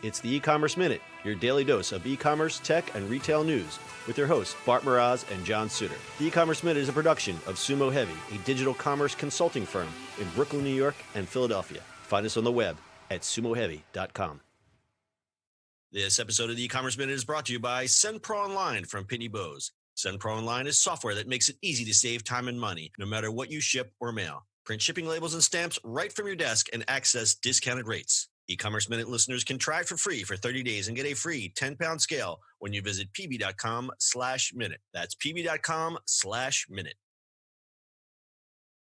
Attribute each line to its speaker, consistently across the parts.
Speaker 1: It's the E-Commerce Minute, your daily dose of e-commerce, tech, and retail news with your hosts, Bart Mraz and John Suter. The E-Commerce Minute is a production of Sumo Heavy, a digital commerce consulting firm in Brooklyn, New York, and Philadelphia. Find us on the web at sumoheavy.com. This episode of the E-Commerce Minute is brought to you by SendPro Online from Pitney Bowes. SendPro Online is software that makes it easy to save time and money, no matter what you ship or mail. Print shipping labels and stamps right from your desk and access discounted rates. E-Commerce Minute listeners can try it for free for 30 days and get a free 10-pound scale when you visit pb.com/minute. That's pb.com/minute.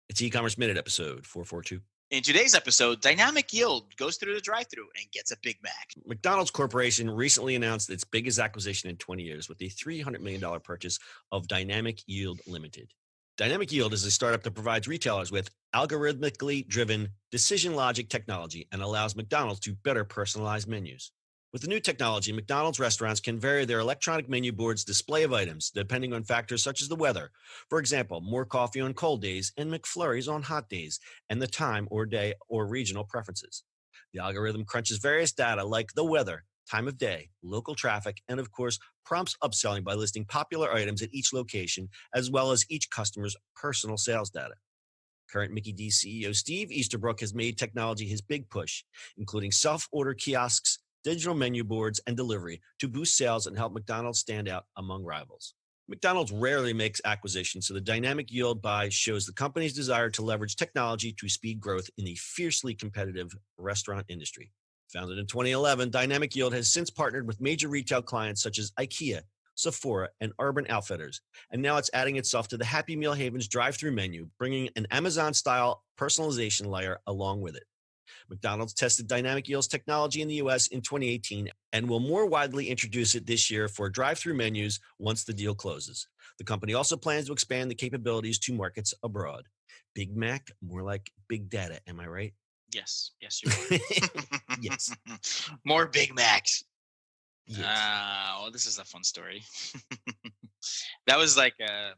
Speaker 1: It's E-Commerce Minute episode 442.
Speaker 2: In today's episode, Dynamic Yield goes through the drive-thru and gets a Big Mac.
Speaker 1: McDonald's Corporation recently announced its biggest acquisition in 20 years with a $300 million purchase of Dynamic Yield Ltd. Dynamic Yield is a startup that provides retailers with algorithmically driven decision logic technology and allows McDonald's to better personalize menus. With the new technology, McDonald's restaurants can vary their electronic menu board's display of items depending on factors such as the weather. For example, more coffee on cold days and McFlurries on hot days, and the time or day or regional preferences. The algorithm crunches various data like the weather, time of day, local traffic, and of course, prompts upselling by listing popular items at each location, as well as each customer's personal sales data. Current Mickey D's CEO Steve Easterbrook has made technology his big push, including self-order kiosks, digital menu boards, and delivery to boost sales and help McDonald's stand out among rivals. McDonald's rarely makes acquisitions, so the Dynamic Yield buy shows the company's desire to leverage technology to speed growth in the fiercely competitive restaurant industry. Founded in 2011, Dynamic Yield has since partnered with major retail clients such as IKEA, Sephora, and Urban Outfitters, and now it's adding itself to the Happy Meal Haven's drive-thru menu, bringing an Amazon-style personalization layer along with it. McDonald's tested Dynamic Yield's technology in the U.S. in 2018 and will more widely introduce it this year for drive-thru menus once the deal closes. The company also plans to expand the capabilities to markets abroad. Big Mac, more like big data, am I right?
Speaker 2: Yes, you are.
Speaker 1: Yes.
Speaker 2: More Big Macs.
Speaker 1: Yes.
Speaker 2: Well, this is a fun story. That was like a...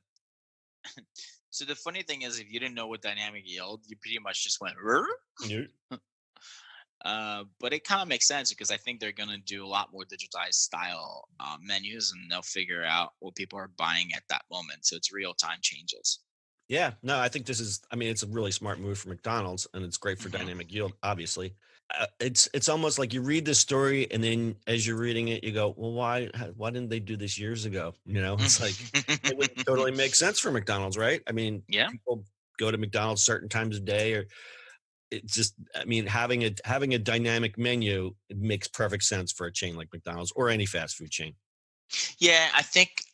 Speaker 2: So the funny thing is, if you didn't know what Dynamic Yield, you pretty much just went...
Speaker 1: Nope.
Speaker 2: But it kind of makes sense because I think they're going to do a lot more digitized style menus, and they'll figure out what people are buying at that moment. So it's real-time changes.
Speaker 1: Yeah, no, I think it's a really smart move for McDonald's, and it's great for Dynamic Yield, obviously. It's almost like you read this story, and then as you're reading it, you go, well, why didn't they do this years ago? You know, it's like, it would totally make sense for McDonald's, right? I mean,
Speaker 2: yeah,
Speaker 1: people go to McDonald's certain times of day, or it's just, I mean, having a dynamic menu, it makes perfect sense for a chain like McDonald's or any fast food chain.
Speaker 2: Yeah, I think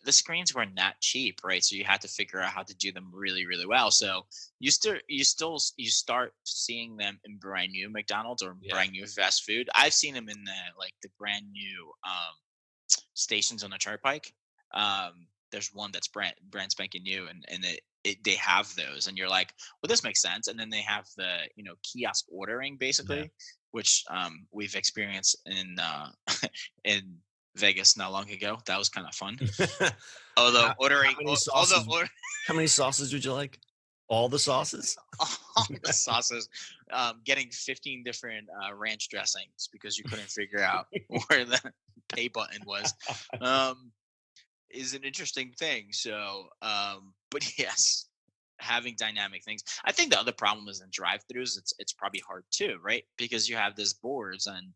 Speaker 2: the screens weren't that cheap, right? So you had to figure out how to do them really, really well. So you start seeing them in brand new McDonald's or brand new fast food. I've seen them in the brand new stations on the Turnpike. There's one that's brand spanking new, and they have those, and you're like, well, this makes sense. And then they have the kiosk ordering basically, which we've experienced in Vegas not long ago. That was kind of fun. Although
Speaker 1: how many sauces would you like? All the sauces?
Speaker 2: All the sauces. Getting 15 different ranch dressings because you couldn't figure out where the pay button was. Is an interesting thing. So, but yes, having dynamic things. I think the other problem is in drive-thrus. It's probably hard too, right? Because you have these boards, and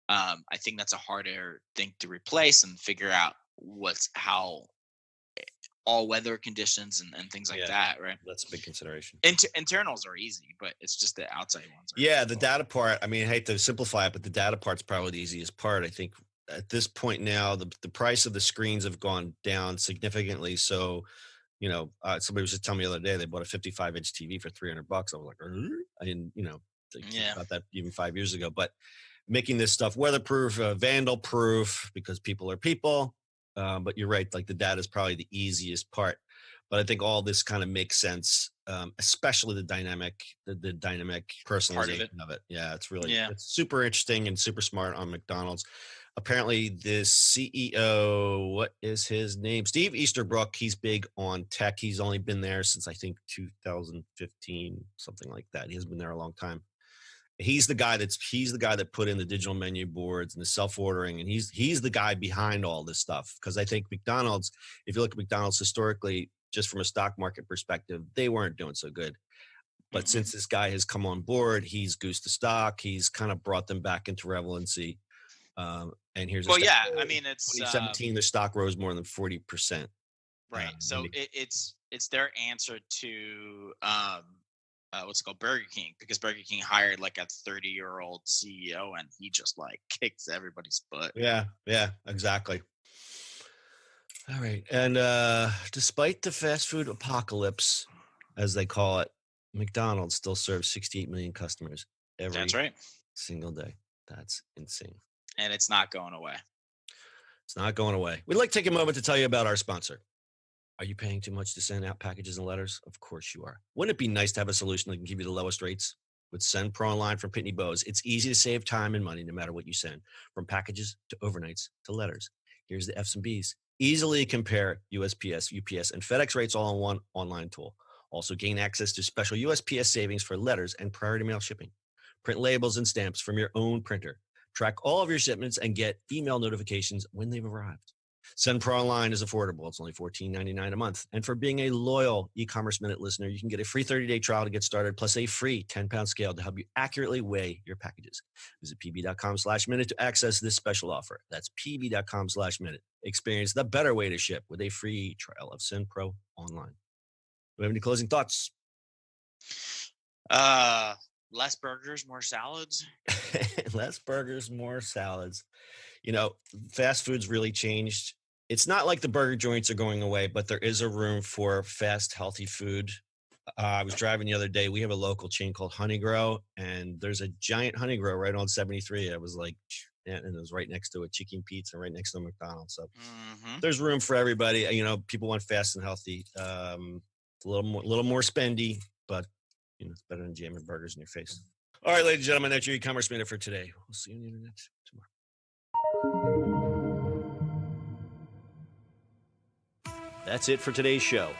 Speaker 2: I think that's a harder thing to replace and figure out how all weather conditions and things like that, right?
Speaker 1: That's a big consideration.
Speaker 2: Internals are easy, but it's just the outside ones.
Speaker 1: Yeah, the data part, I mean, I hate to simplify it, but the data part's probably the easiest part. I think at this point now, the price of the screens have gone down significantly. So, somebody was just telling me the other day they bought a 55-inch TV for $300. I was like, I didn't, think about that even 5 years ago. But making this stuff weatherproof, vandal-proof, because people are people. But you're right, like the data is probably the easiest part. But I think all this kind of makes sense, especially the dynamic personalization of it. Yeah, it's really it's super interesting and super smart on McDonald's. Apparently, the CEO, what is his name? Steve Easterbrook. He's big on tech. He's only been there since I think 2015, something like that. He has been there a long time. He's the guy that put in the digital menu boards and the self-ordering, and he's the guy behind all this stuff. Because I think McDonald's, if you look at McDonald's historically, just from a stock market perspective, they weren't doing so good. But since this guy has come on board, he's goosed the stock. He's kind of brought them back into relevancy. And here's
Speaker 2: well, yeah, I mean, it's
Speaker 1: 2017. The stock rose more than 40%.
Speaker 2: Right. So it's their answer to what's it called, Burger King, because Burger King hired like a 30-year-old CEO, and he just like kicks everybody's butt.
Speaker 1: Yeah, exactly. All right. And despite the fast food apocalypse, as they call it, McDonald's still serves 68 million customers every single day. That's insane.
Speaker 2: And it's not going away.
Speaker 1: It's not going away. We'd like to take a moment to tell you about our sponsor. Are you paying too much to send out packages and letters? Of course you are. Wouldn't it be nice to have a solution that can give you the lowest rates? With Send Pro Online from Pitney Bowes, it's easy to save time and money no matter what you send, from packages to overnights to letters. Here's the F's and B's. Easily compare USPS, UPS, and FedEx rates all in one online tool. Also gain access to special USPS savings for letters and priority mail shipping. Print labels and stamps from your own printer. Track all of your shipments and get email notifications when they've arrived. Send Pro Online is affordable. It's only $14.99 a month. And for being a loyal e-commerce minute listener, you can get a free 30-day trial to get started, plus a free 10-pound scale to help you accurately weigh your packages. Visit pb.com/minute to access this special offer. That's pb.com/minute. Experience the better way to ship with a free trial of Send Pro Online. Do we have any closing thoughts?
Speaker 2: Less burgers, more salads.
Speaker 1: Less burgers, more salads. You know, fast food's really changed. It's not like the burger joints are going away, but there is a room for fast, healthy food. I was driving the other day. We have a local chain called Honey Grow, and there's a giant Honey Grow right on 73. I was like, and it was right next to a chicken pizza, right next to a McDonald's. So there's room for everybody. You know, people want fast and healthy. It's a little more spendy, but you know, it's better than jamming burgers in your face. All right, ladies and gentlemen, that's your e-commerce minute for today. We'll see you on the internet tomorrow. That's it for today's show.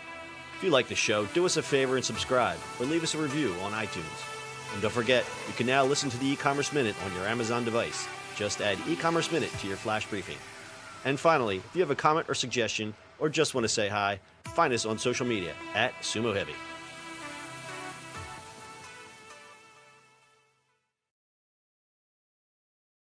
Speaker 1: If you like the show, do us a favor and subscribe, or leave us a review on iTunes. And don't forget, you can now listen to the e-commerce minute on your Amazon device. Just add e-commerce minute to your flash briefing. And finally, if you have a comment or suggestion, or just want to say hi, find us on social media @Sumo Heavy.